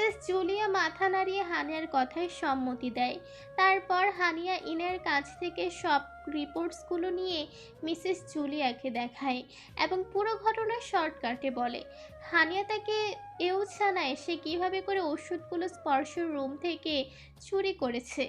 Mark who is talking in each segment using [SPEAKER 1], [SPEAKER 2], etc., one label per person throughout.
[SPEAKER 1] Mrs Julia মাথা নাড়িয়ে হানিয়ার কথায় সম্মতি দেয়। তারপর হানিয়া ইনার কাছ থেকে সব রিপোর্টসগুলো নিয়ে মিসেস জুলিয়াকে দেখায় এবং পুরো ঘটনা শর্টকাটে বলে। হানিয়া তাকে এও জানায় সে কিভাবে করে ওষুধগুলো স্পর্শের রুম থেকে চুরি করেছে।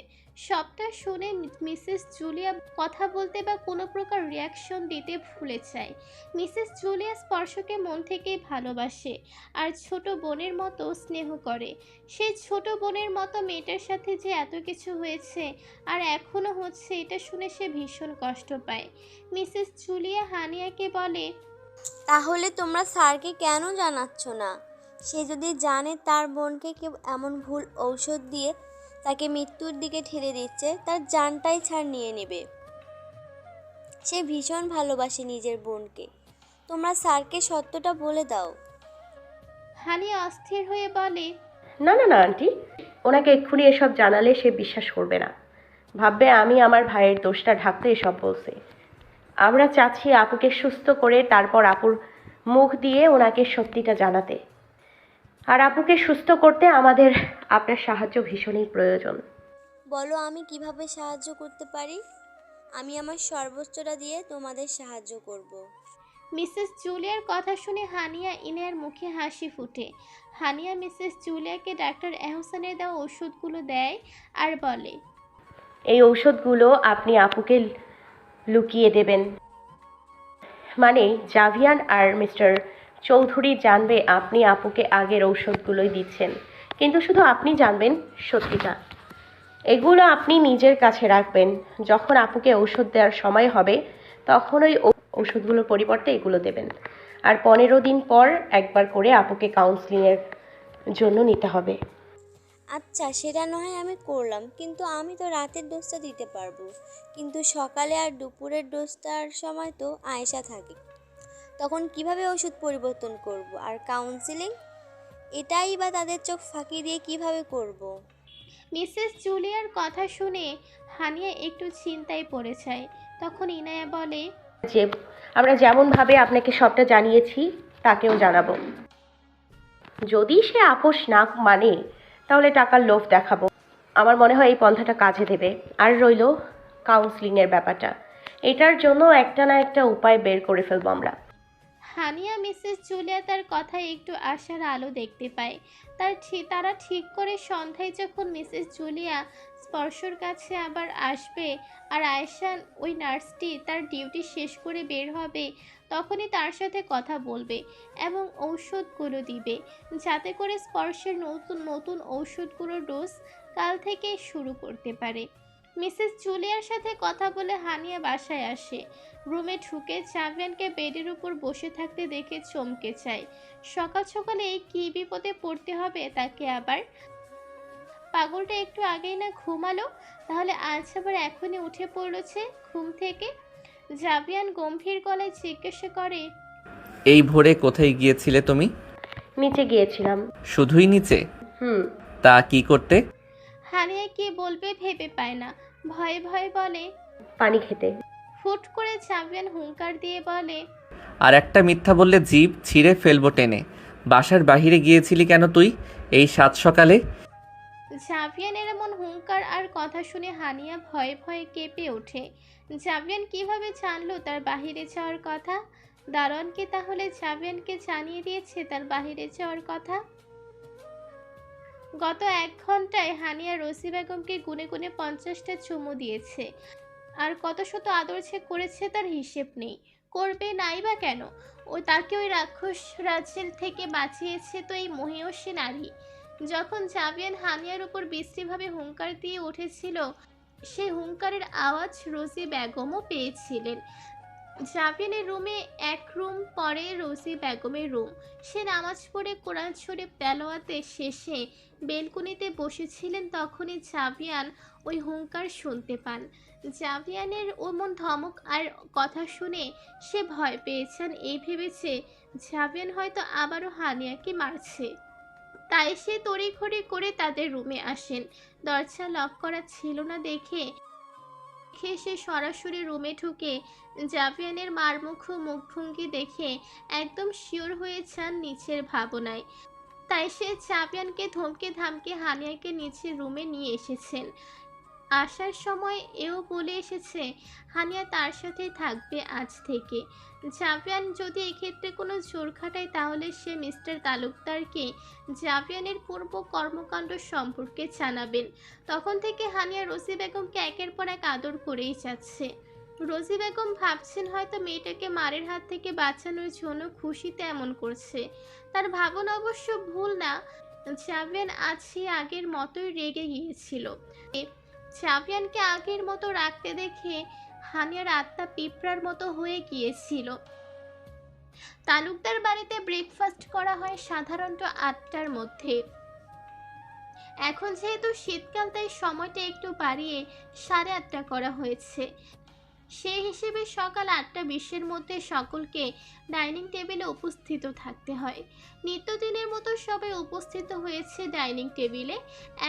[SPEAKER 1] সবটা শুনে মিসেস জুলিয়া কথা বলতে বা কোনো প্রকার রিয়াকশন দিতে ভুলে যায়। মিসেস জুলিয়া স্পর্শকে মন থেকেই ভালোবাসে আর ছোট বোনের মতো স্নেহ করে। সেই ছোট বোনের মতো মেয়েটার সাথে যে এত কিছু হয়েছে আর এখনও হচ্ছে, এটা শুনে সে ভীষণ কষ্ট পায়। মিসেস জুলিয়া হানিয়াকে বলে,
[SPEAKER 2] তাহলে তোমরা স্যারকে কেন জানাচ্ছ না? সে যদি জানে তার বোনকে কেউ এমন ভুল ঔষধ দিয়ে তাকে মৃত্যুর দিকে ঠেলে দিচ্ছে, তার জানটাই ছাড় নিয়ে নেবে। সে ভীষণ ভালোবাসে নিজের বোনকে। তোমরা স্যারকে সত্যটা বলে দাও।
[SPEAKER 1] হানিয়া অস্থির হয়ে বলে,
[SPEAKER 3] না না না আন্টি, ওনাকে এক্ষুনি এসব জানালে সে বিশ্বাস করবে না। ভাববে আমি আমার ভাইয়ের দোষটা ঢাকতে এসব বলছি। আমরা চাচ্ছি আপুকে সুস্থ করে তারপর আপুর মুখ দিয়ে ওনাকে সত্যিটা জানাতে। আর আপুকে সুস্থ করতে আমাদের আপনার সাহায্য ভীষণই প্রয়োজন।
[SPEAKER 2] বলো আমি কিভাবে সাহায্য করতে পারি? আমি আমার সর্বোচ্চটা দিয়ে তোমাদের সাহায্য করব।
[SPEAKER 1] মিসেস জুলিয়ার কথা শুনে হানিয়া ইনার মুখে হাসি ফুটে। হানিয়া মিসেস জুলিয়াকে ডাক্তার এহসানের দেওয়া ওষুধগুলো দেয় আর বলে,
[SPEAKER 3] এই ঔষধগুলো আপনি আপুকে লুকিয়ে দেবেন, মানে জাভিয়ান আর মিস্টার চৌধুরী জানবে আপনি আপুকে আগের ঔষধগুলোই দিচ্ছেন, কিন্তু শুধু আপনি জানবেন সত্যিটা। এগুলো আপনি নিজের কাছে রাখবেন। যখন আপুকে ঔষধ দেওয়ার সময় হবে তখন ওই ঔষধগুলোর পরিবর্তে এগুলো দেবেন। আর 15 দিন পর একবার করে আপুকে কাউন্সিলিংয়ের জন্য নিতে হবে।
[SPEAKER 2] আচ্ছা, সেটা নয় আমি করলাম, কিন্তু আমি তো রাতের ডোজটা দিতে পারবো। কিন্তু সকালে আর দুপুরের ডোজটার সময় তো আয়েশা থাকে, তখন কিভাবে ওষুধ পরিবর্তন করব? আর কাউন্সিলিং, এটাই বা তাদের চোখ ফাঁকি দিয়ে কিভাবে করব?
[SPEAKER 1] মিসেস জুলিয়ার কথা শুনে হানিয়া একটু চিন্তায় পড়ে যায়। তখন ইনায়া বলে,
[SPEAKER 3] যে আমরা যেমনভাবে আপনাকে সবটা জানিয়েছি তাকেও জানাবো। যদি সে আপোষ না মানে তাহলে টাকার লোভ দেখাবো। আমার মনে হয় এই পন্থাটা কাজে দেবে। আর রইল কাউন্সিলিংয়ের ব্যাপারটা, এটার জন্য একটা না একটা উপায় বের করে ফেলবো আমরা।
[SPEAKER 1] হানিয়া মিসেস জুলিয়া তার কথায় একটু আশার আলো দেখতে পায়। তারা ঠিক করে সন্ধ্যায় যখন মিসেস জুলিয়া স্পর্শর কাছে আবার আসবে আর আয়েশা ওই নার্সটি তার ডিউটি শেষ করে বের হবে, তখনই তার সাথে কথা বলবে এবং ঔষধগুলো দিবে, যাতে করে স্পর্শের নতুন নতুন ঔষধগুলোর ডোজ কাল থেকে শুরু করতে পারে। মিসেস জুলিয়ার সাথে কথা বলে হানিয়া বাসায় আসে। রুমে ঢুকে জাভিয়ানকে বেডের উপর বসে থাকতে দেখে চমকে যায়। সকাল সকালে এই কী বিপদে পড়তে হবে তাকে আবার? পাগলটা একটু আগেই না ঘুমালো, তাহলে আজ আবার এখনই উঠে পড়েছে ঘুম থেকে? জাভিয়ান গম্ভীর গলায় জিজ্ঞাসা করে,
[SPEAKER 4] এই ভোরে কোথায় গিয়েছিলে তুমি?
[SPEAKER 3] নিচে গিয়েছিলাম।
[SPEAKER 4] শুধুই নিচে?
[SPEAKER 3] হুম।
[SPEAKER 4] তা কি করতে?
[SPEAKER 1] হানিয়া কি বলবে ভেবে পায় না, ভয়ে ভয়ে বলে,
[SPEAKER 3] পানি খেতে।
[SPEAKER 1] হুট করে জাভিয়ান হুঙ্কার দিয়ে বলে,
[SPEAKER 4] আর একটা মিথ্যা বললে জিভ ছিঁড়ে ফেলবো টেনে। বাসার বাহিরে গিয়েছিলি কেন তুই এই সাত সকালে?
[SPEAKER 1] জাভিয়ানের এমন হুঙ্কার আর কথা শুনে হানিয়া ভয়ে ভয়ে কেঁপে ওঠে। জাভিয়ান কিভাবে জানলো তার বাহিরে যাওয়ার কথা? দারোয়ান কি তাহলে জাভিয়ানকে জানিয়ে দিয়েছে তার বাহিরে যাওয়ার কথা? গত 1 ঘন্টায় হানিয়া রসি বেগমকে গুনে গুনে 50টা চুমু দিয়েছে, আর কত শত আদর যে করেছে তার হিসেব নেই। করবে নাই বা কেন? তাকে ওই রাক্ষস রাজ্যের থেকে বাঁচিয়েছে তো এই মহিয়সী নারী। যখন জাভিয়ান হানিয়ার উপর বিশ্রীভাবে হুঙ্কার দিয়ে উঠেছিল, সেই হুঙ্কারের আওয়াজ রোজি বেগমও পেয়েছিলেন। জাভিয়ানের রুমে 1 রুম পরে রোজি বেগমের রুম। সে নামাজ পড়ে কোরআন শরীফ তেলাওয়াতে শেষে বেলকুনিতে বসেছিলেন, তখনই জাভিয়ান ওই হুঙ্কার শুনতে পান। জাভিয়ানের ওমন ধমক আর কথা শুনে সে ভয় পেয়েছেন এই ভেবেছে জাভিয়ান হয়তো আবারও হানিয়াকে মারছে। তাই সে তড়িঘড়ি করে তাদের রুমে আসেন। দরজা লক করা ছিল না দেখে সে সরাসরি রুমে ঢুকে জাভিয়ানের মুখভঙ্গি দেখে একদম শিওর হয়ে যান নিচের ভাবনায়। তাই সে জাভিয়ানকে ধমকে ধামকে হানিয়াকে নিচে রুমে নিয়ে এসেছেন। আসার সময় এও বলে এসেছে হানিয়া তার সাথেই থাকবে আজ থেকে। জাভিয়ান যদি এক্ষেত্রে কোনো জোর খাটায় তাহলে সে মিস্টার তালুকদারকে জাভিয়ানের পূর্ব কর্মকাণ্ড সম্পর্কে জানাবেন। তখন থেকে হানিয়া রোজি বেগমকে একের পর এক আদর করেই যাচ্ছে। রোজি বেগম ভাবছেন হয়তো মেয়েটাকে মারের হাত থেকে বাঁচানোর জন্য খুশিতে এমন করছে। তার ভাবনা অবশ্য ভুল না। জাভিয়ান আজ সে আগের মতোই রেগে গিয়েছিল। জাভিয়ানকে আগের মতো রাখতে দেখে হানিয়ার আত্মা পিঁপড়ার মতো হয়ে গিয়েছিল। তালুকদার বাড়িতে ব্রেকফাস্ট করা হয় সাধারণত 8টার মধ্যে। এখন যেহেতু শীতকাল তাই সময়টা একটু বাড়িয়ে 8:30 করা হয়েছে। সেই হিসেবে সকাল 8:20-এর মধ্যে সকলকে ডাইনিং টেবিলে উপস্থিত থাকতে হয়। নিত্যদিনের মতো সবাই উপস্থিত হয়েছে ডাইনিং টেবিলে,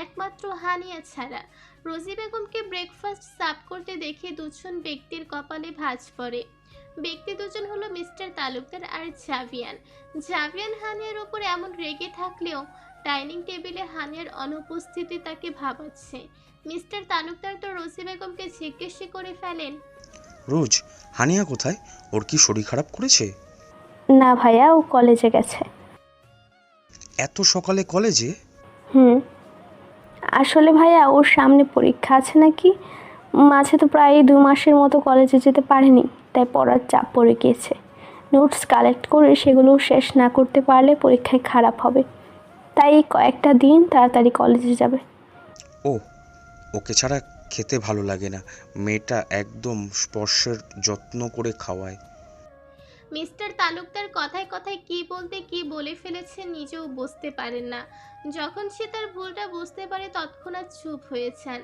[SPEAKER 1] একমাত্র হানিয়া ছাড়া। রোজি বেগমকে ব্রেকফাস্ট সার্ভ করতে দেখে দুজন ব্যক্তির কপালে ভাঁজ পড়ে। ব্যক্তি দুজন হলো মিস্টার তালুকদার আর জাভিয়ান। জাভিয়ান হানিয়ার উপর এমন রেগে থাকলেও ডাইনিং টেবিলে হানিয়ার অনুপস্থিতি তাকে ভাবাচ্ছে। মিস্টার তালুকদার তো রোজি বেগমকে জিজ্ঞেস করে ফেলেন,
[SPEAKER 5] রোজ, হানিয়া কোথায়? ওর কি শরীর খারাপ করেছে?
[SPEAKER 6] না ভাইয়া, ও কলেজে গেছে।
[SPEAKER 5] এত সকালে কলেজে?
[SPEAKER 6] হুম, আসলে ভাইয়া ওর সামনে পরীক্ষা আছে নাকি, মাঝে তো প্রায় 2 মাসের মতো কলেজে যেতে পারেনি, তাই পড়ার চাপ পড়ে গিয়েছে। নোটস কালেক্ট করে সেগুলো শেষ না করতে পারলে পরীক্ষায় খারাপ হবে, তাই কয়েকটা দিন তাড়াতাড়ি কলেজে যাবে।
[SPEAKER 5] ও, ওকে ছাড়া খেতে ভালো লাগে না। মেয়েটা একদম স্পর্শের যত্ন করে খাওয়ায়।
[SPEAKER 1] মিস্টার তালুকদার কথায় কথায় কি বলতে কি বলে ফেলেছে নিজেও বুঝতে পারেন না। যখন সে তার ভুলটা বুঝতে পারে তৎক্ষণাৎ চুপ হয়ে যান।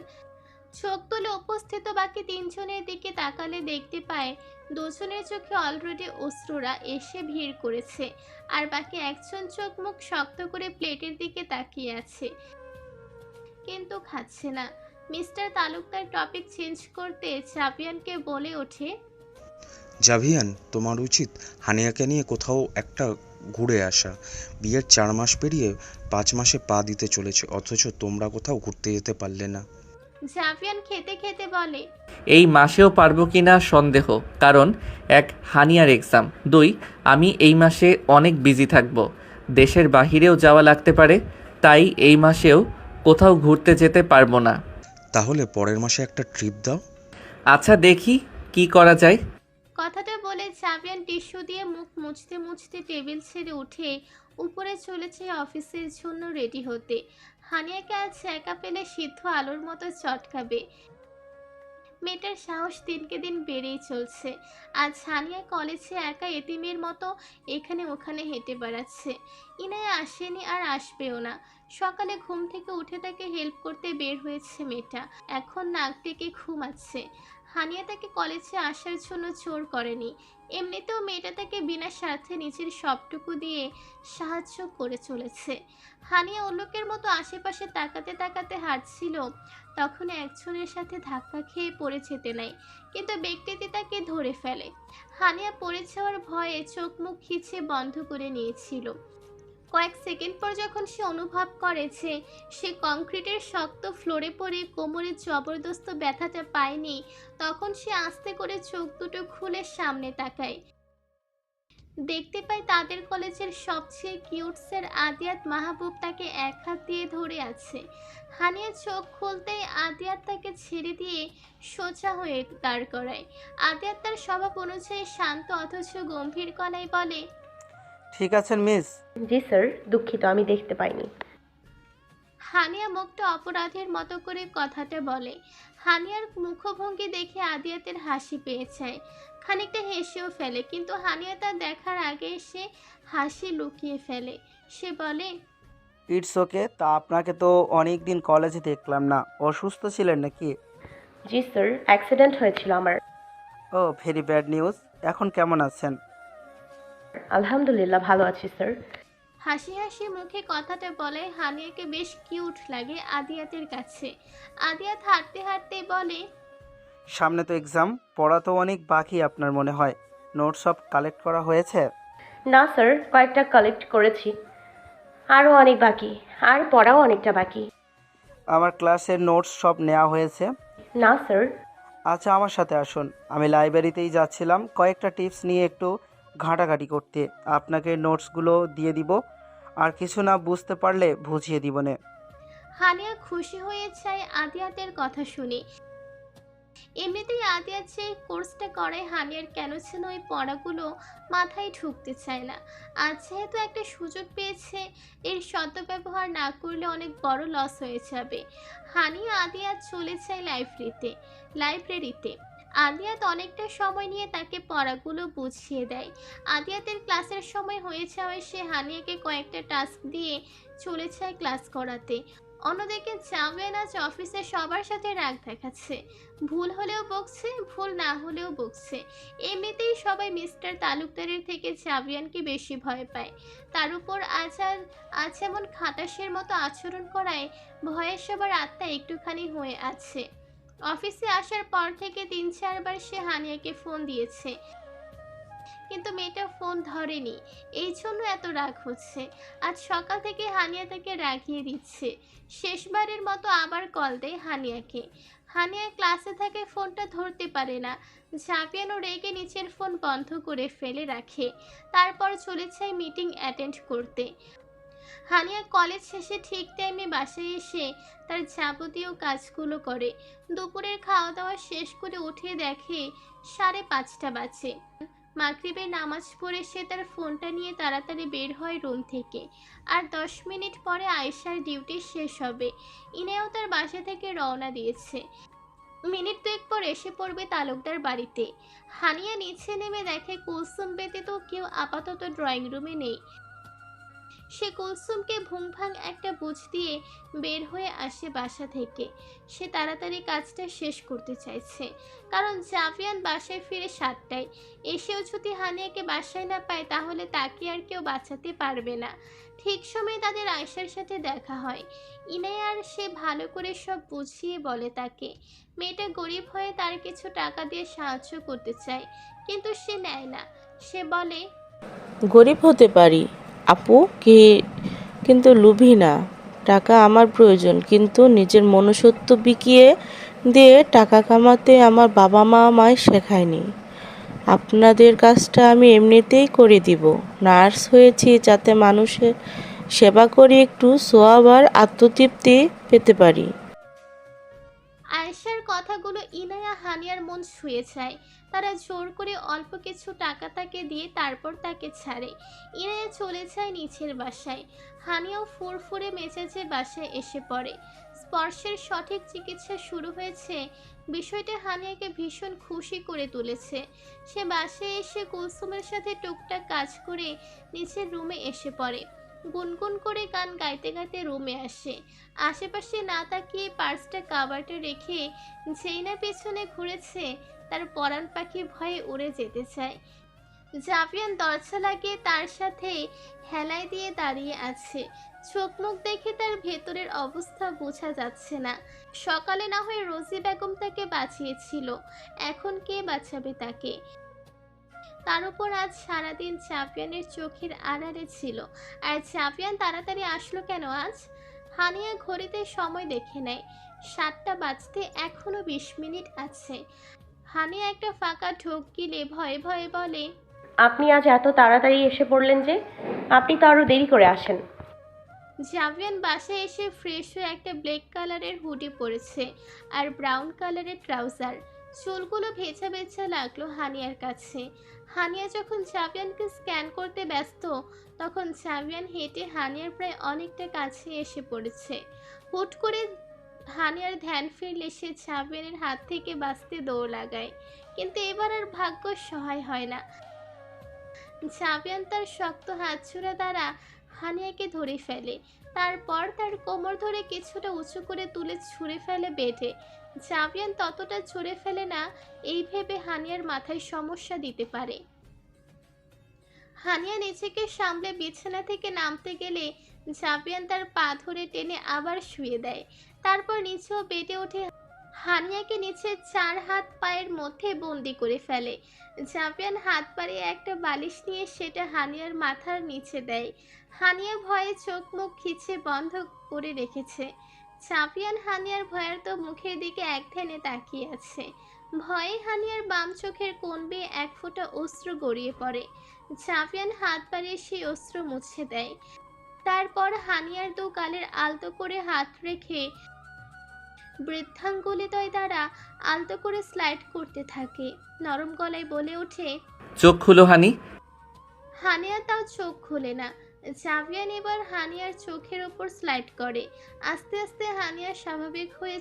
[SPEAKER 1] চোখ তুলে উপস্থিত বাকি 3 জনের দিকে তাকালে দেখতে পায় দুজনের চোখে অলরেডি অশ্রুরা এসে ভিড় করেছে, আর বাকি একজন চোখ মুখ শক্ত করে প্লেটের দিকে তাকিয়ে আছে, কিন্তু খাচ্ছে না। মিস্টার তালুকদার টপিক চেঞ্জ করতে জাভিয়ানকে বলে ওঠে,
[SPEAKER 5] জাভিয়ান, তোমার উচিত হানিয়াকে নিয়ে কোথাও একটা ঘুরে আসা। বিয়ের 4 মাস পেরিয়ে 5 মাসে পা দিতে চলেছে, অথচ তোমরা কোথাও ঘুরতে যেতে পারলে না।
[SPEAKER 1] জাভিয়ান খেতে খেতে বলে,
[SPEAKER 4] এই মাসেও পারবো কি না সন্দেহ, কারণ 1 হানিয়ার এক্সাম, 2 আমি এই মাসে অনেক বিজি থাকব, দেশের বাহিরেও যাওয়া লাগতে পারে, তাই এই মাসেও কোথাও ঘুরতে যেতে পারবো না।
[SPEAKER 5] তাহলে পরের মাসে একটা ট্রিপ দাও।
[SPEAKER 4] আচ্ছা দেখি কি করা যায়।
[SPEAKER 1] কথাটা বলে জাভিয়ান টিস্যু দিয়ে মুখ মুছতে মুছতে টেবিল ছেড়ে উঠে উপরে চলেছে অফিসের জন্য রেডি হতে। হানিয়াকে আজ একা পেলে সিদ্ধ আলুর মতো চটকাবে। মেয়েটার সাহস দিনকে দিন বেড়েই চলছে। আজ হানিয়া কলেজে একা এতিমের মতো এখানে ওখানে হেঁটে বেড়াচ্ছে। ইনায়া আসেনি আর আসবেও না। সকালে ঘুম থেকে উঠে তাকে হেল্প করতে বের হয়েছে মেয়েটা, এখন নাক ডেকে ঘুমাচ্ছে। হানিয়া তাকে কলেজে আসার জন্য জোর করেনি, এমনিতেও মেয়েটা তাকে বিনা স্বার্থে নিজের সবটুকু দিয়ে সাহায্য করে চলেছে। হানিয়া অলোকের মতো আশেপাশে তাকাতে তাকাতে হাঁটছিল, তখন একজনের সাথে ধাক্কা খেয়ে পড়ে যেতে নাই, কিন্তু ব্যক্তিটি তাকে ধরে ফেলে। হানিয়া পড়ে যাওয়ার ভয়ে চোখ মুখ খিচে বন্ধ করে নিয়েছিল। কয়েক সেকেন্ড পর যখন সে অনুভব করে যে সে কংক্রিটের শক্ত ফ্লোরে পড়ে কোমরের জবরদস্ত ব্যথাটা পায়নি, তখন সে আস্তে করে চোখ দুটো খুলে সামনে তাকায়। দেখতে পায় তাদের কলেজের সবচেয়ে কিউটসের আদিয়াত মাহবুব তাকে এক হাত দিয়ে ধরে আছে। হানিয়া চোখ খুলতেই আদিয়াত তাকে ছেড়ে দিয়ে সোজা হয়ে দাঁড় করায়। আদিয়াত তার স্বভাব অনুযায়ী শান্ত অথচ গম্ভীর গলায় বলে,
[SPEAKER 7] ঠিক আছেন মিস?
[SPEAKER 3] জি স্যার, দুঃখিত আমি দেখতে পাইনি।
[SPEAKER 1] হানিয়া মুখটা অপরাধের মতো করে কথাটা বলে। হানিয়ার মুখভঙ্গি দেখে আদিয়াতের হাসি পেয়ে যায়, খানিকটা হেসেও ফেলে, কিন্তু হানিয়া তা দেখার আগে সে হাসি লুকিয়ে ফেলে। সে বলে,
[SPEAKER 7] ইটস ওকে। তা আপনাকে তো অনেক দিন কলেজে দেখলাম না, অসুস্থ ছিলেন নাকি?
[SPEAKER 3] জি স্যার, অ্যাক্সিডেন্ট হয়েছিল আমার।
[SPEAKER 7] ও, ভেরি ব্যাড নিউজ। এখন কেমন আছেন?
[SPEAKER 3] আলহামদুলিল্লাহ ভালো আছি স্যার।
[SPEAKER 1] হাসি হাসি মুখে কথাটা বলে। হানিয়াকে বেশ কিউট লাগে আদিয়াতের কাছে। আদিয়াত হাঁটতে হাঁটতে বলে,
[SPEAKER 7] সামনে তো এক্সাম, পড়া তো অনেক বাকি আপনার মনে হয়। নোট সব কালেক্ট করা হয়েছে?
[SPEAKER 3] না স্যার, কয়েকটা কালেক্ট করেছি। আরও অনেক বাকি, আর পড়াও অনেকটা বাকি।
[SPEAKER 7] আমার ক্লাসের নোটস সব নেওয়া হয়েছে?
[SPEAKER 3] না স্যার।
[SPEAKER 7] আচ্ছা, আমার সাথে আসুন। আমি লাইব্রেরিতেই যাচ্ছিলাম কয়েকটা টিপস নিয়ে একটু ঘাঁটাঘাঁটি করতে। আপনাকে নোটসগুলো দিয়ে দিব, আর কিছু না বুঝতে পারলে বুঝিয়ে দিব নে।
[SPEAKER 1] হানিয়া খুশি হয়ে যায় আদিয়াতের কথা শুনে। এমনিতেই আদিয়াত যে কোর্সটা করে হানিয়ার কেন যেন ওই পড়াগুলো মাথায় ঢুকতে চায় না। আজ যেহেতু একটা সুযোগ পেয়েছে, এর সদ্ব্যবহার না করলে অনেক বড় লস হয়ে যাবে। হানিয়া আদিয়াত চলে যায় লাইব্রেরিতে। আদিয়াত অনেকটা সময় নিয়ে তাকে পড়াগুলো বুঝিয়ে দেয়। আদিয়াতের ক্লাসের সময় হয়ে যাওয়ায় সে হানিয়াকে কয়েকটা টাস্ক দিয়ে চলে যায় ক্লাস করাতে। অন্যদিকে জামিয়ান আজ অফিসে সবার সাথে রাগ দেখাচ্ছে। ভুল হলেও বকছে, ভুল না হলেও বকছে। এমনিতেই সবাই মিস্টার তালুকদারের থেকে জাবিয়ানকে বেশি ভয় পায়। তার উপর আজ এমন খাটাসের মতো আচরণ করায় ভয়ে সবার আত্মা একটুখানি হয়ে আছে। অফিসে আসার পর থেকে 3-4 বার সে হানিয়াকে ফোন দিয়েছে, কিন্তু মেয়েটা ফোন ধরেনি। এই জন্য এত রাগ হচ্ছে। আজ সকাল থেকে হানিয়া তাকে রাগিয়ে দিচ্ছে। শেষবারের মতো আবার কল দেয় হানিয়াকে। হানিয়া ক্লাসে থাকে, ফোনটা ধরতে পারে না। জাপিয়ানো রেগে নিচের ফোন বন্ধ করে ফেলে রাখে। তারপর চলে যায় মিটিং অ্যাটেন্ড করতে। হানিয়া কলেজ শেষে ঠিক টাইমে বাসায় এসে তার যাবতীয় কাজগুলো করে। দুপুরের খাওয়া দাওয়া শেষ করে উঠে দেখে 5:30 বাজে। মাগরিবের নামাজ পড়ে সে তার ফোনটা নিয়ে তাড়াতাড়ি বের হয় রুম থেকে। আর 10 মিনিট পরে আয়েশার ডিউটি শেষ হবে। ইনায়াও তার বাসা থেকে রওনা দিয়েছে। মিনিট 2 পর এসে পড়বে তালুকদার বাড়িতে। হানিয়া নিচে নেমে দেখে কুলসুম ব্যতীত কেউ আপাতত ড্রয়িং রুমে নেই। সে কুলসুমকে ভুংভাং একটা বুঝ দিয়ে বের হয়ে আসে বাসা থেকে। সে তাড়াতাড়ি কাজটা শেষ করতে চাইছে, কারণ জাভিয়ান বাসায় ফিরে 7টায়। এসেও যদি হানিয়াকে বাসায় না পায় তাহলে তাকে আর কেউ বাঁচাতে পারবে না। ঠিক সময়ে তাদের আয়েশার সাথে দেখা হয়। ইনায়া আর সে ভালো করে সব বুঝিয়ে বলে তাকে। মেয়েটা গরিব হয়ে তার কিছু টাকা দিয়ে সাহায্য করতে চায়, কিন্তু সে নেয় না। সে বলে,
[SPEAKER 8] গরিব হতে পারি আপু, কিন্তু লোভী না। টাকা আমার প্রয়োজন, কিন্তু নিজের মনুষ্যত্ব বিকিয়ে দিয়ে টাকা কামাতে আমার বাবা মা আমায় শেখায়নি। আপনাদের কাজটা আমি এমনিতেই করে দিব। নার্স হয়েছি যাতে মানুষের সেবা করে একটু সোয়াব আর আত্মতৃপ্তি পেতে পারি।
[SPEAKER 1] আয়েশার কথাগুলো ইনায়া হানিয়ার মন ছুঁয়ে যায়। তারা জোর করে অল্প কিছু টাকা তাকে দিয়ে তারপর তাকে ছাড়ে। ইনায়া চলে যায় নিচের বাসায়। হানিয়াও ফুরফুরে মেজাজে বাসায় এসে পড়ে। স্পর্শের সঠিক চিকিৎসা শুরু হয়েছে। বিষয়টা হানিয়াকে ভীষণ খুশি করে তুলেছে। সে বাসায় এসে কুলসুমের সাথে টুকটাক কাজ করে নিচের রুমে এসে পড়ে। গুনগুন করে গান গাইতে গাইতে রুমে আসে। আশেপাশে না তাকিয়ে পার্সটা কাবার্টে রেখে যেই না পেছনে ঘুরেছে, তার পরাণ পাখি ভয়ে উড়ে যেতে চায়। জাভিয়ান দরজা লাগিয়ে তার সাথে হেলায় দিয়ে দাঁড়িয়ে আছে। চোখ মুখ দেখে তার ভেতরের অবস্থা বোঝা যাচ্ছে না। সকালে না হয় রোজি বেগম তাকে বাঁচিয়েছিল, এখন কে বাঁচাবে তাকে? তার উপর আজ সারাদিন জাভিয়ানের চোখের আড়ালে ছিল। আর জাভিয়ান তাড়াতাড়ি আসলো কেন আজ? হানিয়া ঘড়িতে সময় দেখে নেয়, 7টা বাজতে এখনো 20 মিনিট আছে। হানিয়া একটা ফাঁকা ঢোক গিলে ভয়ে ভয়ে বলে,
[SPEAKER 3] আপনি আজ এত তাড়াতাড়ি এসে পড়লেন যে? আপনি তো আরও দেরি করে আসেন।
[SPEAKER 1] জাভিয়ান বাসায় এসে ফ্রেশ হয়ে একটা ব্ল্যাক কালারের হুডি পরেছে আর ব্রাউন কালারের ট্রাউজার। চুলগুলো ভেজা ভেজা লাগলো হানিয়ার কাছে। হানিয়া যখন জাভিয়ানকে স্ক্যান করতে ব্যস্ত, তখন জাভিয়ান হেঁটে হানিয়ার প্রায় অনেকটা কাছে এসে পড়েছে। হুট করে হানিয়ার ধ্যান ফিরলে সে জাভিয়ানের হাত থেকে বাঁচতে দৌড় লাগায়, কিন্তু এবার আর ভাগ্য সহায় হয় না। জাভিয়ান তার শক্ত হাতজোড়া দ্বারা হানিয়াকে ধরে ফেলে। তারপর তার কোমর ধরে কিছুটা উঁচু করে তুলে ছুঁড়ে ফেলে বেডে। জাভিয়ান ততটা ছুঁড়ে ফেলে না এই ভেবে হানিয়ার মাথায় সমস্যা দিতে পারে। হানিয়া নিজেকে সামলে বিছানা থেকে নামতে গেলে জাভিয়ান তার পা ধরে টেনে আবার শুয়ে দেয়। তারপর নিচেও বেডে উঠে হানিয়াকে নিচে 4 হাত পায়ের মধ্যে বন্দি করে ফেলে। জাভিয়ান হাত বাড়িয়ে একটা বালিশ নিয়ে সেটা হানিয়ার মাথার নিচে দেয়। হানিয়া ভয়ে চোখ মুখ খিচে বন্ধ করে রেখেছে। জাভিয়ান হানিয়ার ভয়ার্ত মুখের দিকে একধ্যানে তাকিয়ে আছে। ভয়ে হানিয়ার বাম চোখের কোণ বেয়ে এক ফোঁটা অশ্রু গড়িয়ে পড়ে। জাভিয়ান হাত বাড়িয়ে সেই অশ্রু মুছে দেয়। তারপর হানিয়ার দু গালের আলতো করে হাত রেখে বৃদ্ধাঙ্গুলিদ্বয় দ্বারা আলতো করে স্লাইড করতে থাকে। নরম গলায় বলে ওঠে,
[SPEAKER 4] চোখ খুলো হানি।
[SPEAKER 1] হানিয়া তাও চোখ খুলে না। জাভিয়ান এবার হানিয়ার চোখের ওপর স্লাইড করে। আস্তে আস্তে হানিয়া স্বাভাবিক হয়ে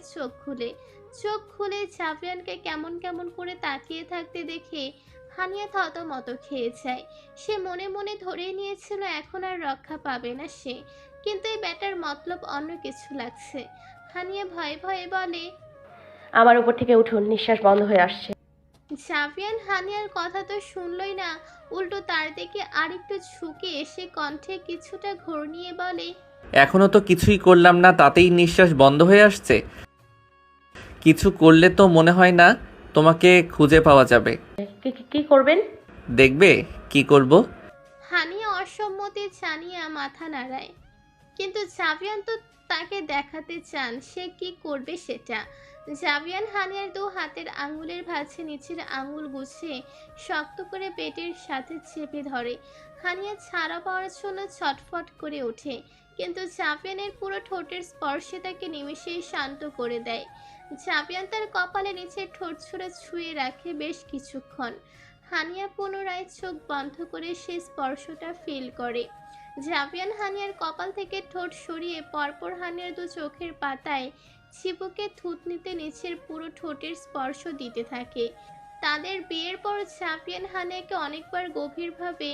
[SPEAKER 1] চোখ খুলে জাভিয়ানকে কেমন কেমন করে তাকিয়ে থাকতে দেখে হানিয়া থতমত খেয়ে যায়। সে মনে মনে ধরেই নিয়েছিল এখন আর রক্ষা পাবে না সে, কিন্তু এই ব্যাটার মতলব অন্য কিছু লাগছে। হানিয়া ভয়ে ভয়ে বলে,
[SPEAKER 3] আমার উপর থেকে উঠুন, নিঃশ্বাস বন্ধ হয়ে আসছে।
[SPEAKER 1] জাভিয়ান হানিয়ার কথা তো শুনলই না, উল্টো তার দিকে আরেকটু ঝুঁকে এসে কণ্ঠে কিছুটা ঘর্ণিয়ে বলে,
[SPEAKER 4] এখনো তো কিছুই করলাম না, তাতেই নিঃশ্বাস বন্ধ হয়ে আসছে। কিছু করলে তো মনে হয় না তোমাকে খুঁজে পাওয়া যাবে।
[SPEAKER 3] কি করবেন?
[SPEAKER 4] দেখবে কি করব।
[SPEAKER 1] হানিয়া অসম্মতি জানিয়ে মাথা নাড়ায়, কিন্তু জাভিয়ান তো তাকে দেখাতে চান সে কি করবে সেটা। জাভিয়ান হানিয়ার দু হাতের আঙুলের ভাঁজে নিচের আঙুল গুছিয়ে শক্ত করে পেটের সাথে চেপে ধরে। হানিয়া ছাড়া পাওয়ার জন্য ছটফট করে ওঠে, কিন্তু জাভিয়ানের পুরো ঠোঁটের স্পর্শে তাকে নিমেষেই শান্ত করে দেয়। জাভিয়ান তার কপালে নিচে ঠোঁট ছুঁড়ে ছুঁয়ে রাখে বেশ কিছুক্ষণ। হানিয়া পুনরায় চোখ বন্ধ করে সেই স্পর্শটা ফিল করে। জাভিয়ান হানিয়ার কপাল থেকে ঠোঁট সরিয়ে পরপর হানিয়ার দু চোখের পাতায় চিবুকে থুতনিতে নিচের পুরো ঠোঁটের স্পর্শ দিতে থাকে। তাদের বিয়ের পর জাভিয়ান হানিয়াকে অনেকবার গভীরভাবে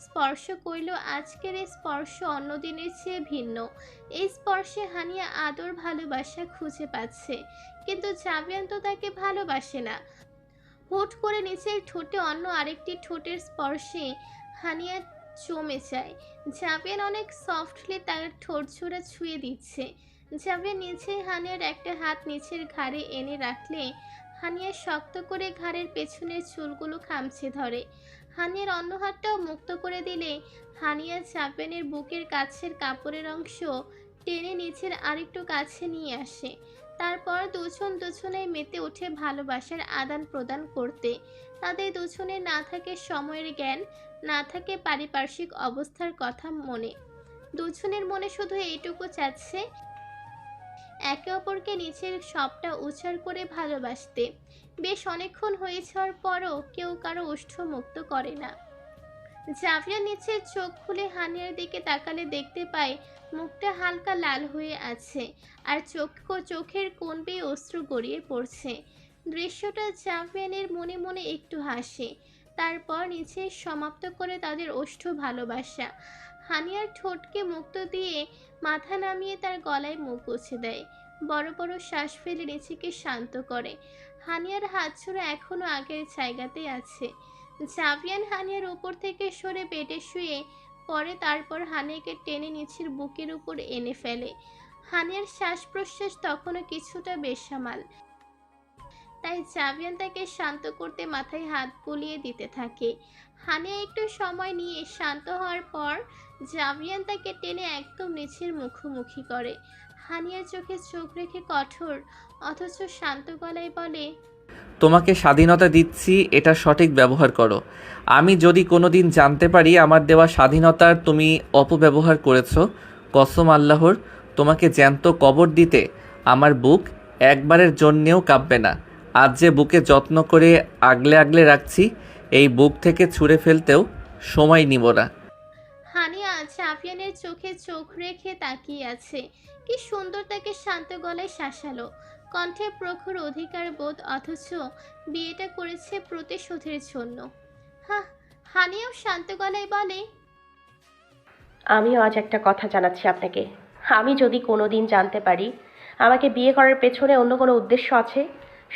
[SPEAKER 1] স্পর্শ করলেও আজকের এই স্পর্শ অন্যদিনের চেয়ে ভিন্ন। এই স্পর্শে হানিয়া আদর ভালোবাসা খুঁজে পাচ্ছে, কিন্তু জাভিয়ান তো তাকে ভালোবাসে না। হুট করে নিচের ঠোঁটে অন্য আরেকটি ঠোঁটের স্পর্শে হানিয়া জমে যায়। জাভিয়ান অনেক সফটলি তার ঠোঁট ছোড়া ছুঁয়ে দিচ্ছে। জাভিয়ান নিচে হানিয়ার একটা হাত নিচের ঘাড়ে এনে রাখলে হানিয়া শক্ত করে ঘাড়ের পেছনের চুলগুলো খামচে ধরে। হানিয়ার অন্য হাতটাও মুক্ত করে দিলে হানিয়া জাভিয়ানের বুকের কাছের কাপড়ের অংশ টেনে নিচের আরেকটু কাছে নিয়ে আসে। তারপর দুজনেই মেতে ওঠে ভালোবাসার আদান প্রদান করতে। তাদের দুজনের না থাকে সময়ের জ্ঞান, না থাকে পারিপার্শ্বিক অবস্থার কথা মনে। দুজনের মনে শুধু এইটুকু চাচ্ছে একে অপরকে নিচের সবটা উচ্চার করে ভালোবাসতে। বেশ অনেকক্ষণ হয়ে যাওয়ার পরও কেউ কারো ওষ্ঠ মুক্ত করে না। জাভিয়া নিচের চোখ খুলে হানিয়ার দিকে তাকালে দেখতে পায় মুখটা হালকা লাল হয়ে আছে, আর চোখের কোণ বেয়ে অশ্রু গড়িয়ে পড়ছে। দৃশ্যটা জাভিয়ানের মনে মনে একটু হাসে। তারপর নিচে সমাপ্ত করে তাদের ওষ্ঠ ভালোবাসা। হানিয়ার ঠোঁটকে মুক্ত দিয়ে মাথা নামিয়ে তার গলায় মুখ গুছে দেয়। বড় বড় শ্বাস ফেলে নিজেকে শান্ত করে। হানিয়ার হাত ছোড়া এখনো আগের জায়গাতেই আছে। জাভিয়ান হানিয়ার উপর থেকে সরে বেডে শুয়ে পরে, তারপর হানিয়াকে টেনে নিচের বুকের উপর এনে ফেলে। হানিয়ার শ্বাস প্রশ্বাস তখনও কিছুটা বেসামাল, তাই জাভিয়ান তাকে শান্ত করতে মাথায় হাত বুলিয়ে দিতে থাকে। হানিয়া একটু সময় নিয়ে শান্ত হওয়ার পর জাভিয়ান তাকে টেনে একদম নিচের মুখোমুখি করে। হানিয়ার চোখে চোখ রেখে কঠোর অথচ শান্ত গলায় বলে,
[SPEAKER 4] তোমাকে স্বাধীনতা দিচ্ছি, এটা সঠিক ব্যবহার করো। আমি যদি কোনোদিন জানতে পারি আমার দেওয়া স্বাধীনতার তুমি অপব্যবহার করেছো, কসম আল্লাহর তোমাকে জ্যান্ত কবর দিতে আমার বুক একবারের জন্যেও কাঁপবে না। আজ যে বুকে যত্ন করে আগলে আগলে রাখছি, এই বুক থেকে ছুঁড়ে ফেলতেও সময় নিব না।
[SPEAKER 1] হানিয়া জাভিয়ানের চোখে চোখ রেখে তাকিয়ে আছে। কি সুন্দর তাকে শান্ত গলায় শাসালো, কণ্ঠে প্রখর অধিকার বোধ, অথচ বিয়েটা করেছে প্রতিশোধের জন্য। হানিয়াও শান্ত গলায় বলে,
[SPEAKER 3] আমিও আজ একটা কথা জানাচ্ছি আপনাকে। আমি যদি কোনোদিন জানতে পারি আমাকে বিয়ে করার পেছনে অন্য কোনো উদ্দেশ্য আছে,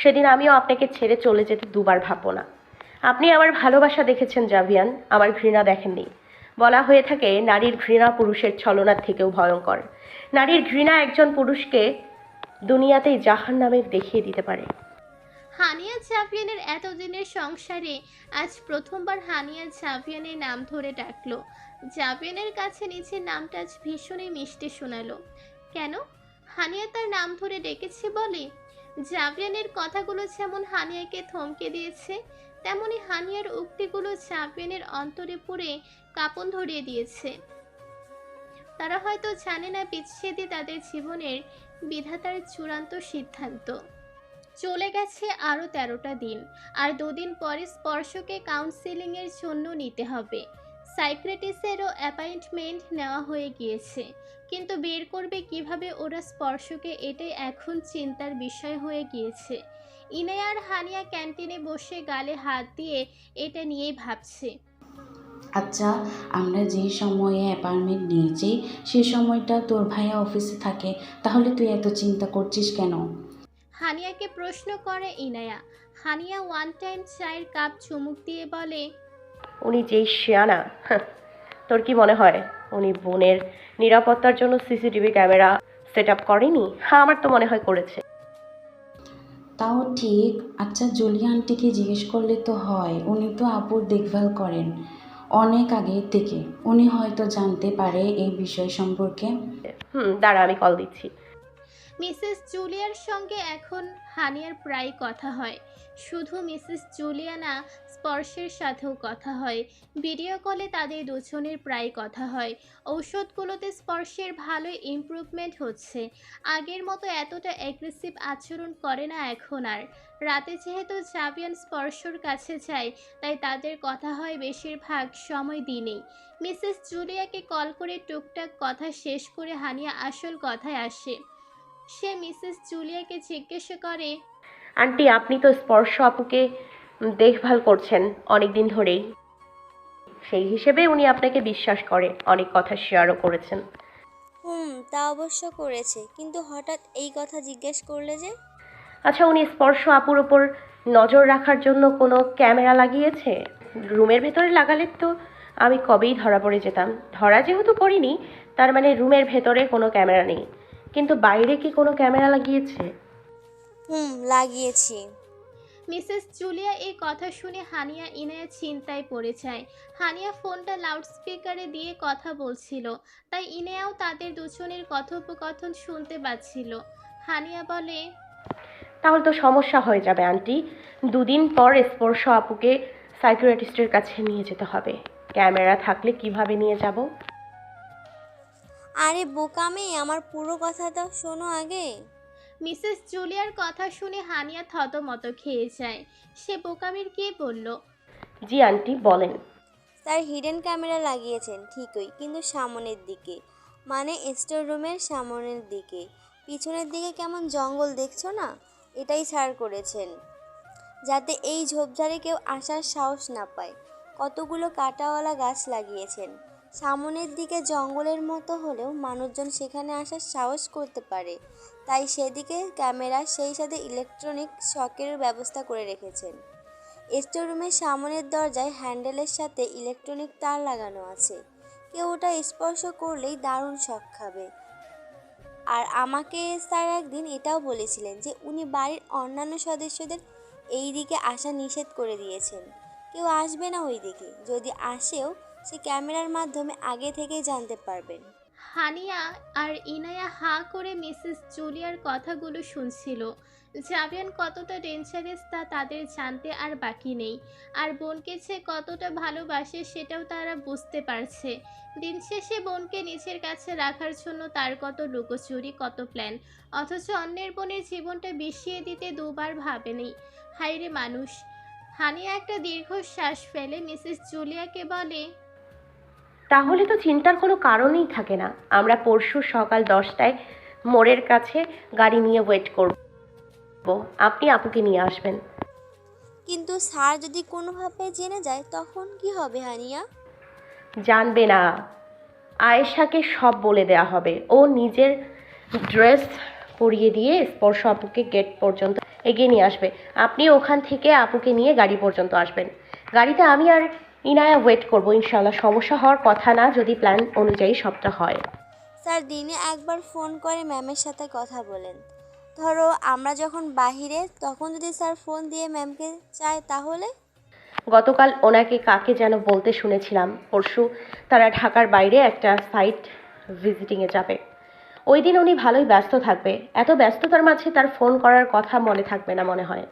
[SPEAKER 3] সেদিন আমিও আপনাকে ছেড়ে চলে যেতে দুবার ভাববো না। আপনি আমার ভালোবাসা দেখেছেন জাভিয়ান, আমার ঘৃণা দেখেননি। বলা হয়ে থাকে নারীর ঘৃণা পুরুষের ছলনার থেকেও ভয়ঙ্কর। নারীর ঘৃণা একজন পুরুষকে দুনিয়াতেই জাহান্নামের দেখিয়ে দিতে পারে।
[SPEAKER 1] হানিয়া জাভিয়ানের এতদিনের সংসারে আজ প্রথমবার হানিয়া জাভিয়ানের নাম ধরে ডাকলো। জাভিয়ানের কাছে নিজের নামটা আজ ভীষণই মিষ্টি শোনালো। কেন? হানিয়া তার নাম ধরে ডেকেছে বলে? জাভিয়ানের কথাগুলো যেমন হানিয়াকে থমকে দিয়েছে, তেমনি হানিয়ার উক্তিগুলো জাভিয়ানের অন্তরে পড়ে কাঁপন ধরিয়ে দিয়েছে। তারা হয়তো জানে না বিচ্ছেদই তাদের জীবনের বিধাতার চূড়ান্ত সিদ্ধান্ত। চলে গেছে আরও 13টা দিন, আর 2 দিন পরে স্পর্শকে কাউন্সেলিংয়ের জন্য নিতে হবে। সাইক্রেটিস্টেরও অ্যাপয়েন্টমেন্ট নেওয়া হয়ে গিয়েছে, কিন্তু বের করবে কিভাবে ওরা স্পর্শকে, এটাই এখন চিন্তার বিষয় হয়ে গিয়েছে। ইনায়া আর হানিয়া ক্যান্টিনে বসে গালে হাত দিয়ে এটা নিয়েই ভাবছে।
[SPEAKER 9] আচ্ছা, আমরা যে সময়ে অ্যাপার্টমেন্ট নিয়েছি সে সময়টা তোর ভাইয়া অফিসে থাকে, তাহলে তুই এত চিন্তা করছিস কেন?
[SPEAKER 1] হানিয়াকে প্রশ্ন করে ইনায়া। হানিয়া ওয়ান টাইম চায়ের কাপ চুমুক দিয়ে বলে,
[SPEAKER 3] উনি যেই শিয়ানা, তোর কি মনে হয় উনি বোনের নিরাপত্তার জন্য সিসিটিভি ক্যামেরা সেট আপ করেনি? হ্যাঁ, আমার তো মনে হয় করেছে।
[SPEAKER 9] তাও ঠিক। আচ্ছা, জুলিয়া আন্টিকে জিজ্ঞেস করলে তো হয়, উনি তো আপুর দেখভাল করেন অনেক আগে থেকে, উনি হয়তো জানতে পারে এই বিষয় সম্পর্কে।
[SPEAKER 3] দাঁড়া, আমি কল দিচ্ছি।
[SPEAKER 1] মিসেস জুলিয়ার সঙ্গে এখন হানিয়ার প্রায় কথা হয়। শুধু মিসেস জুলিয়া না, স্পর্শের সাথেও কথা হয়। ভিডিও কলে তাদের দুজনের প্রায় কথা হয়। ঔষধগুলোতে স্পর্শের ভালোই ইমপ্রুভমেন্ট হচ্ছে। আগের মতো এতটা অ্যাগ্রেসিভ আচরণ করে না এখন আর। রাতে যেহেতু জাভিয়ান স্পর্শর কাছে যায়, তাই তাদের কথা হয় বেশিরভাগ সময় দিনেই। মিসেস জুলিয়াকে কল করে টুকটাক কথা শেষ করে হানিয়া আসল কথায় আসে। সে মিসেস জুলিয়াকে জিজ্ঞেস করে,
[SPEAKER 3] আন্টি, আপনি তো স্পর্শ আপুকে দেখভাল করছেন অনেক দিন ধরেই, সেই হিসেবে উনি আপনাকে বিশ্বাস করে, অনেক কথা শেয়ারও করেছেন।
[SPEAKER 2] তা অবশ্য করেছে, কিন্তু হঠাৎ এই কথা জিজ্ঞেস করলে যে?
[SPEAKER 3] আচ্ছা, উনি স্পর্শ আপুর ওপর নজর রাখার জন্য কোনো ক্যামেরা লাগিয়েছে? রুমের ভেতরে লাগালে তো আমি কবেই ধরা পড়ে যেতাম। ধরা যেহেতু পড়িনি, তার মানে রুমের ভেতরে কোনো ক্যামেরা নেই, কিন্তু বাইরে কি কোনো ক্যামেরা লাগিয়েছে?
[SPEAKER 2] লাগিয়েছি।
[SPEAKER 1] মিসেস জুলিয়া এই কথা শুনে হানিয়া ইনায়া চিন্তায় পড়ে যায়। হানিয়া ফোনটা লাউডস্পিকারে দিয়ে কথা বলছিল, তাই ইনায়াও তাদের দুজনের কথোপকথন শুনতে পাচ্ছিল। হানিয়া বলে,
[SPEAKER 3] তাহলে তো সমস্যা হয়ে যাবে আন্টি। 2 দিন পর স্পর্শ আপুকে সাইকিয়াট্রিস্টের কাছে নিয়ে যেতে হবে। ক্যামেরা থাকলে কিভাবে নিয়ে যাব?
[SPEAKER 2] আরে বোকামে, আমার পুরো কথাটা শোনো আগে।
[SPEAKER 1] মিসেস জুলিয়ার কথা শুনে হানিয়া থতমত খেয়ে যায়। সে বোকামির কি বলল?
[SPEAKER 3] জি আন্টি, বলেন।
[SPEAKER 2] স্যার হিডেন ক্যামেরা লাগিয়েছেন ঠিকই, কিন্তু সামনের দিকে, মানে স্টোর রুমের সামনের দিকে। পিছনের দিকে কেমন জঙ্গল দেখছো না, এটাই স্যার করেছেন, যাতে এই ঝোপঝাড়ে কেউ আসার সাহস না পায়। কতগুলো কাঁটাওয়ালা গাছ লাগিয়েছেন। সামনের দিকে জঙ্গলের মতো হলেও মানুষজন সেখানে আসার সাহস করতে পারে, তাই সেদিকে ক্যামেরা, সেই সাথে ইলেকট্রনিক শকের ব্যবস্থা করে রেখেছেন। স্টোর রুমের সামনের দরজায় হ্যান্ডেলের সাথে ইলেকট্রনিক তার লাগানো আছে, কেউ ওটা স্পর্শ করলেই দারুণ শক খাবে। আর আমাকে স্যার একদিন এটাও বলেছিলেন যে উনি বাড়ির অন্যান্য সদস্যদের এই দিকে আসা নিষেধ করে দিয়েছেন, কেউ আসবে না ওই দিকে, যদি আসেও সে ক্যামেরার মাধ্যমে আগে থেকেই জানতে পারবেন।
[SPEAKER 1] হানিয়া আর ইনায়া হাঁ করে মিসেস জুলিয়ার কথাগুলো শুনছিল। জাভিয়ান কতটা ডেঞ্জারাস তা তাদের জানতে আর বাকি নেই, আর বোনকে সে কতটা ভালোবাসে সেটাও তারা বুঝতে পারছে। দিন শেষে বোনকে নিজের কাছে রাখার জন্য তার কত লুকোচুরি, কত প্ল্যান, অথচ অন্যের বোনের জীবনটা বিষিয়ে দিতে দুবার ভাবেনি। হায়রে মানুষ। হানিয়া একটা দীর্ঘশ্বাস ফেলে মিসেস জুলিয়াকে বলে,
[SPEAKER 3] তাহলে তো চিন্তার কোনো কারণই থাকে না। আমরা পরশু সকাল 10টায় মোড়ের কাছে গাড়ি নিয়ে ওয়েট করব, আপনি আপুকে নিয়ে আসবেন।
[SPEAKER 2] কিন্তু স্যার যদি কোনোভাবে জেনে যায় তখন কি হবে হানিয়া?
[SPEAKER 3] জানবে না, আয়েশাকে সব বলে দেয়া হবে। ও নিজের ড্রেস পরিয়ে দিয়ে স্পর্শ আপুকে গেট পর্যন্ত এগিয়ে নিয়ে আসবে। আপনি ওখান থেকে আপুকে নিয়ে গাড়ি পর্যন্ত আসবেন। গাড়িতে আমি আর ইনায়া ওয়েট করবো। ইনশাল্লাহ সমস্যা হওয়ার কথা না, যদি প্ল্যান অনুযায়ী সবটা হয়।
[SPEAKER 2] স্যার দিনে একবার ফোন করে ম্যামের সাথে কথা বলেন, ধরো আমরা যখন বাহিরে তখন যদি স্যার ফোন দিয়ে ম্যামকে চায় তাহলে?
[SPEAKER 3] গতকাল ওনাকে কাকে যেন বলতে শুনেছিলাম পরশু তারা ঢাকার বাইরে একটা সাইট ভিজিটিংয়ে যাবে। ওই দিন উনি ভালোই ব্যস্ত থাকবে। এত ব্যস্ততার মাঝে তার ফোন করার কথা মনে থাকবে না মনে হয়।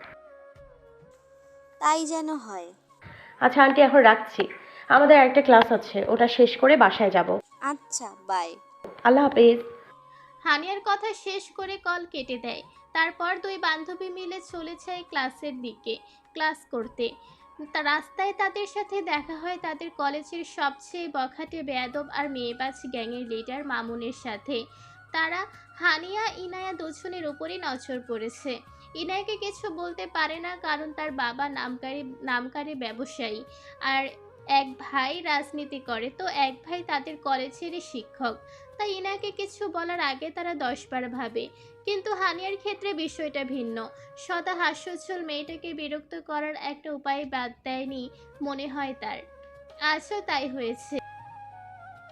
[SPEAKER 2] তাই যেন হয়।
[SPEAKER 3] আচ্ছা আন্টি, এখন রাখছি, আমাদের একটা ক্লাস আছে, ওটা শেষ করে বাসায় যাব।
[SPEAKER 2] আচ্ছা, বাই।
[SPEAKER 3] আল্লাহ হাফেজ।
[SPEAKER 1] হানিয়ার কথা শেষ করে কল কেটে দেয়। তারপর দুই বান্ধবী মিলে চলে যায় ক্লাসের দিকে ক্লাস করতে। রাস্তায় তাদের সাথে দেখা হয় তাদের কলেজের সবচেয়ে বখাটে বেয়াদব আর মেয়েবাজ গ্যাংয়ের লিডার মামুনের সাথে। তারা হানিয়া ইনায়া দুজনের উপরে নজর পড়েছে। ইনায়াকে কিছু বলতে পারে না, কারণ তার বাবা নামকারী ব্যবসায়ী আর এক ভাই রাজনীতি করে, তো এক ভাই তাদের কলেজেরই শিক্ষক। তাই ইনাকে কিছু বলার আগে তারা 10 বার ভাবে। কিন্তু হানিয়ার ক্ষেত্রে বিষয়টা ভিন্ন। সদা হাস্যোজ্জ্বল মেয়েটাকে বিরক্ত করার একটা উপায় বাদ দেয়নি মনে হয় তার। আজও তাই হয়েছে।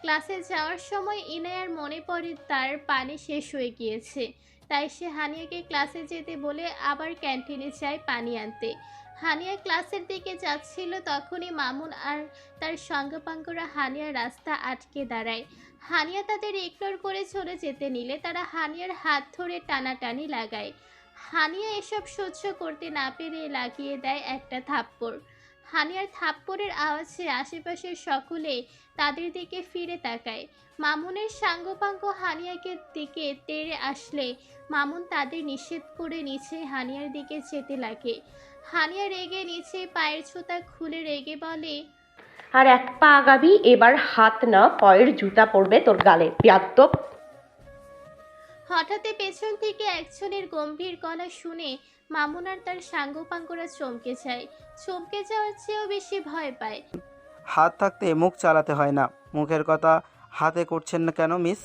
[SPEAKER 1] ক্লাসে যাওয়ার সময় ইনায়ার মনে পড়ে তার পানি শেষ হয়ে গিয়েছে। তাই সে হানিয়াকে ক্লাসে যেতে বলে আবার ক্যান্টিনে যায় পানি আনতে। হানিয়া ক্লাসের দিকে যাচ্ছিল, তখনই মামুন আর তার সঙ্গপাঙ্গরা হানিয়ার রাস্তা আটকে দাঁড়ায়। হানিয়া তাদের ইগনোর করে চলে যেতে নিলে তারা হানিয়ার হাত ধরে টানাটানি লাগায়। হানিয়া এসব সহ্য করতে না পেরে লাগিয়ে দেয় একটা থাপ্পড়। হানিয়ার থাপ্পড়ের আওয়াজে আশেপাশের সকলে তাদের দিকে ফিরে তাকায়। মামুনের সাঙ্গপাঙ্গ হানিয়াকে দিকে তেড়ে আসলে মামুন তাদের নিষেধ করে নিচে হানিয়ার দিকে যেতে লাগে। হানিয়া রেগে নিচে পায়ের জুতা খুলে রেগে বলে,
[SPEAKER 3] আর এক পা আগাবি, এবার হাত না পায়ের জুতা পড়বে তোর গালে, বেয়াদ্দপ।
[SPEAKER 1] হঠাৎ পেছন থেকে একজনের গম্ভীর গলা শুনে মামুন আর তার সাঙ্গপাঙ্গরা চমকে যায়। চমকে যাওয়ার চেয়েও বেশি ভয় পায়।
[SPEAKER 7] হাত থাকতে মুখ চালাতে হয় না। মুখের কথা হাতে করছেন না কেন মিস?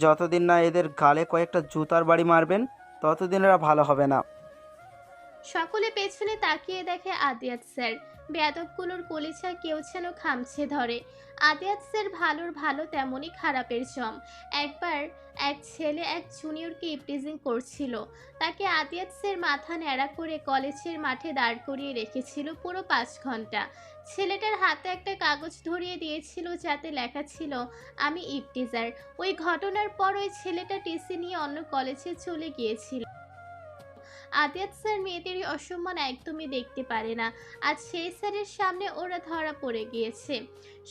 [SPEAKER 7] যতদিন না এদের গালে কয়েকটা জুতার বাড়ি মারবেন ততদিন এরা ভালো হবে না।
[SPEAKER 1] সকলে পেছনে তাকিয়ে দেখে আদিয়াত স্যার। বেয়াদবগুলোর কলিজা কেউ যেন খামছে ধরে। আদিয়াত স্যার ভালোর ভালো, তেমনই খারাপের জম। একবার এক ছেলে এক জুনিয়রকে ইপটিজিং করছিল। তাকে আদিয়াত স্যার মাথা ন্যাড়া করে কলেজের মাঠে দাঁড় করিয়ে রেখেছিল পুরো 5 ঘন্টা। ছেলেটার হাতে একটা কাগজ ধরিয়ে দিয়েছিল যাতে লেখা ছিল, আমি ইপটিজার। ওই ঘটনার পর ওই ছেলেটা টিসি নিয়ে অন্য কলেজে চলে গিয়েছিল। আদিয়াত স্যার মেয়েদের অসম্মান একদমই দেখতে পারে না। আজ সেই স্যারের সামনে ওরা ধরা পড়ে গিয়েছে।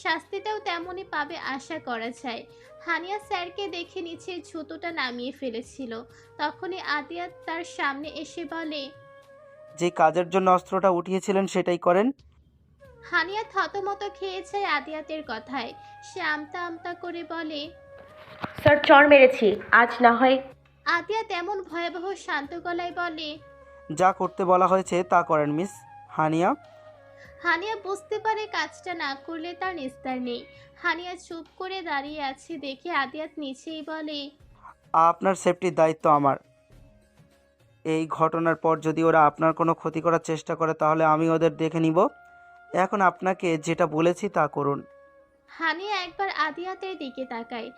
[SPEAKER 1] শাস্তিটাও তেমনই পাবে আশা করা যায়। হানিয়া স্যারকে দেখে নিচের জুতোটা নামিয়ে ফেলেছিল। তখনই আদিয়াত তার সামনে এসে বলে,
[SPEAKER 7] যে কাজের জন্য অস্ত্রটা উঠিয়েছিলেন সেটাই করেন।
[SPEAKER 1] হানিয়া থতমত খেয়ে যায় আদিয়াতের কথায়। সে আমতা আমতা করে বলে,
[SPEAKER 3] স্যার চর মেরেছি, আজ না হয়।
[SPEAKER 1] আদিয়া তেমন ভয়াবহ শান্ত গলায় বলে,
[SPEAKER 7] যা করতে বলা হয়েছে তা করেন মিস হানিয়া।
[SPEAKER 1] হানিয়া বুঝতে পারে কাজটা না করলে তার নিস্তার নেই। হানিয়া চুপ করে দাঁড়িয়ে আছে দেখে আদিয়াত নিচেই বলে,
[SPEAKER 7] আপনার সেফটির দায়িত্ব আমার। এই ঘটনার পর যদি ওরা আপনার কোনো ক্ষতি করার চেষ্টা করে তাহলে আমি ওদের দেখে নিব। এখন আপনাকে যেটা বলেছি তা করুন।
[SPEAKER 1] হানিয়া একবার আদিয়াতের দিকে তাকায়।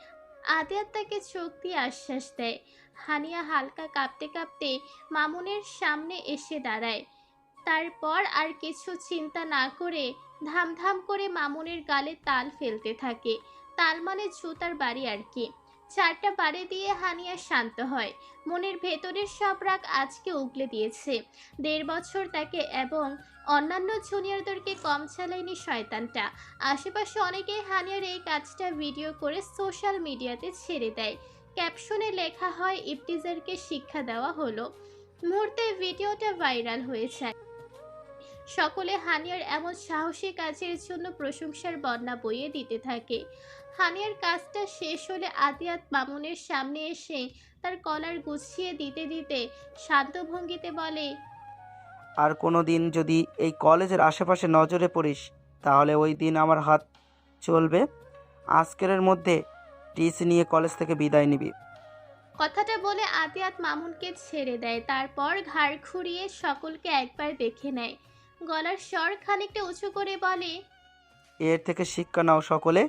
[SPEAKER 1] আদিয়াত তাকে চোখ দিয়ে আশ্বাস দেয়। হানিয়া হালকা কাঁপতে কাঁপতে মামুনের সামনে এসে দাঁড়ায়। তারপর আর কিছু চিন্তা না করে ধামধাম করে মামুনের গালে তাল ফেলতে থাকে। তাল মানে জুতার বাড়ি আর কি। 4টা বাড়ি দিয়ে হানিয়া শান্ত হয়। মনের ভেতরের সব রাগ আজকে উগলে দিয়েছে। 1.5 বছর তাকে এবং অন্যান্য জুনিয়রদেরকে কম চালায়নি শয়তানটা। আশেপাশে অনেকেই হানিয়ার এই কাজটা ভিডিও করে সোশ্যাল মিডিয়াতে ছেড়ে দেয়। ক্যাপশনে লেখা হয়, ইপটিজারকে শিক্ষা দেওয়া হলো। মুহূর্তে ভিডিওটা ভাইরাল হয়ে যায়। সকলে হানিয়ার এমন সাহসী কাজের জন্য প্রশংসার বন্যা বইয়ে দিতে থাকে। হানিয়ার কাজটা শেষ হলে আদিয়াত মামুনের সামনে এসে তার কলার গুছিয়ে দিতে দিতে শান্ত ভঙ্গিতে বলে,
[SPEAKER 7] আর কোনো দিন যদি এই কলেজের আশেপাশে নজরে পড়িস তাহলে ওই দিন আমার হাত চলবে। আজকের মধ্যে টিসি নিয়ে কলেজ থেকে বিদায় নিবি।
[SPEAKER 1] কথাটা বলে আদিয়াত মামুনকে ছেড়ে দেয়। তারপর ঘাড় ঘুরিয়ে সকলকে একবার দেখে নেয়। গলার স্বর খানিকটা উঁচু করে বলে,
[SPEAKER 7] এর থেকে শিক্ষা নাও সকলে।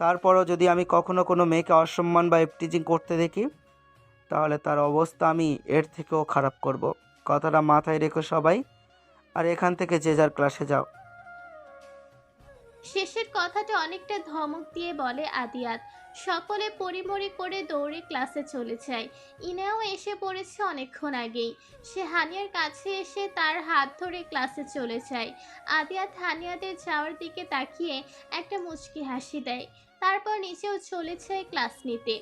[SPEAKER 7] তারপরও যদি আমি কখনো কোনো মেয়েকে অসম্মান বা ইপটিজিং করতে দেখি তাহলে তার অবস্থা আমি এর থেকেও খারাপ করব। কথাটা মাথায় রেখো সবাই, আর এখান থেকে যে যার ক্লাসে যাও।
[SPEAKER 1] শেষের কথাটা অনেকটা ধমক দিয়ে বলে আদিয়াত। সকলে পরিমরি করে দৌড়ে ক্লাসে চলে যায়। ইনাও এসে পড়েছে অনেকক্ষণ আগেই। সে হানিয়ার কাছে এসে তার হাত ধরে ক্লাসে চলে যায়। আদিয়াত হানিয়াদের যাওয়ার দিকে তাকিয়ে একটা মুচকি হাসি দেয়, তারপর নিচেও চলে যায় ক্লাস নিতে।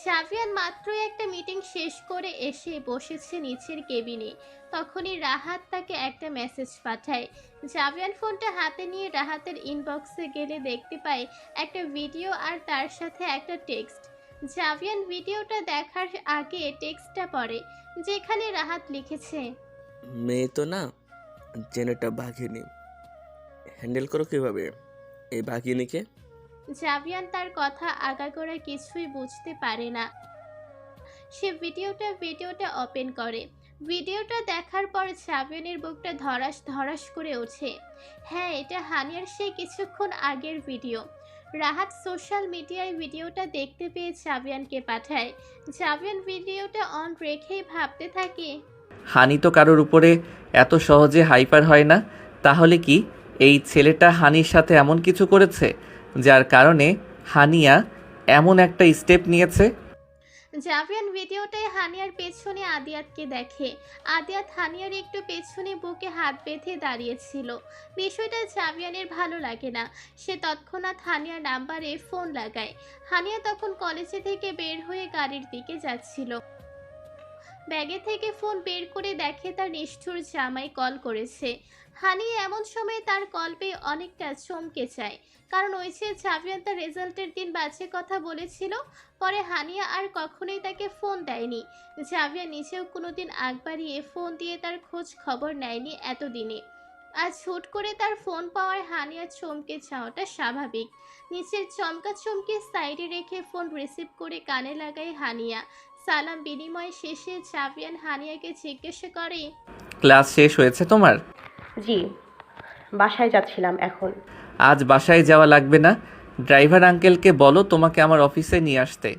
[SPEAKER 1] জাভিয়ান মাত্রই একটা মিটিং শেষ করে এসে বসেছে নিচের কেবিনে, তখনই রাহাত তাকে একটা মেসেজ পাঠায়। জাভিয়ান ফোনটা হাতে নিয়ে রাহাতের ইনবক্সে গেলে দেখতে পায় একটা ভিডিও আর তার সাথে একটা টেক্সট। জাভিয়ান ভিডিওটা দেখার আগে টেক্সটটা পড়ে, যেখানে রাহাত লিখেছে,
[SPEAKER 10] মেয়ে তো না, জেনেটা বাঘিনী। হ্যান্ডেল করো কিভাবে এই বাঘিনীকে?
[SPEAKER 1] জাভিয়ান তার কথা আগাগোড়া কিছুই বুঝতে পারে না। সে ভিডিওটা ওপেন করে। ভিডিওটা দেখার পর জাভিয়ানের বুকটা ধড়াস ধড়াস করে ওঠে। হ্যাঁ, এটা হানিয়ার সেই কিছুক্ষণ আগের ভিডিও। রাহাত সোশ্যাল মিডিয়ায় ভিডিওটা দেখতে পেয়ে জাভিয়ানকে পাঠায়। জাভিয়ান ভিডিওটা অন রেখেই ভাবতে থাকে,
[SPEAKER 4] হানি তো কারোর উপরে এত সহজে হাইপার হয় না। তাহলে কি এই ছেলেটা হানির সাথে এমন কিছু করেছে যার কারণে হানিয়া এমন একটা স্টেপ নিয়েছে?
[SPEAKER 1] জাভিয়ান ভিডিওটায় হানিয়ার পেছনে আদিয়াতকে দেখে। আদিয়াত হানিয়ার একটু পেছনে বুকে হাত বেঁধে দাঁড়িয়েছিল। বিষয়টা জাভিয়ানের ভালো লাগে না। সে তৎক্ষণাৎ হানিয়ার নাম্বারে ফোন লাগায়। হানিয়া তখন কলেজে থেকে বের হয়ে গাড়ির দিকে যাচ্ছিল। ব্যাগে থেকে ফোন বের করে দেখে তার নিষ্ঠুর জামাই কল করেছে। হানি এমন সময় তার কল পেয়ে অনেকটা চমকে যায়, কারণ ওই যে জাভিয়ান তার রেজাল্টের দিন বাজে কথা বলেছিল। পরে হানিয়া আর কখনোই তাকে ফোন দেয়নি। জাভিয়ান নিজেও কোনোদিন আগ বাড়িয়ে ফোন দিয়ে তার খোঁজ খবর নেয়নি এতদিনে। আজ হুট করে তার ফোন পাওয়ার হানিয়া চমকে যাওয়াটা স্বাভাবিক। নিচের চমকা চমকে সাইডে রেখে ফোন রিসিভ করে কানে লাগায় হানিয়া। সালাম বিনিময় শেষে জাভিয়ান হানিয়াকে জিজ্ঞাসা করে,
[SPEAKER 4] ক্লাস শেষ হয়েছে তোমার?
[SPEAKER 3] জি, বাসায় যাচ্ছিলাম এখন।
[SPEAKER 4] আজ বাসায় যাওয়া লাগবে না, ড্রাইভার আঙ্কেলকে বলো তোমাকে আমার অফিসে নিয়ে আসতে।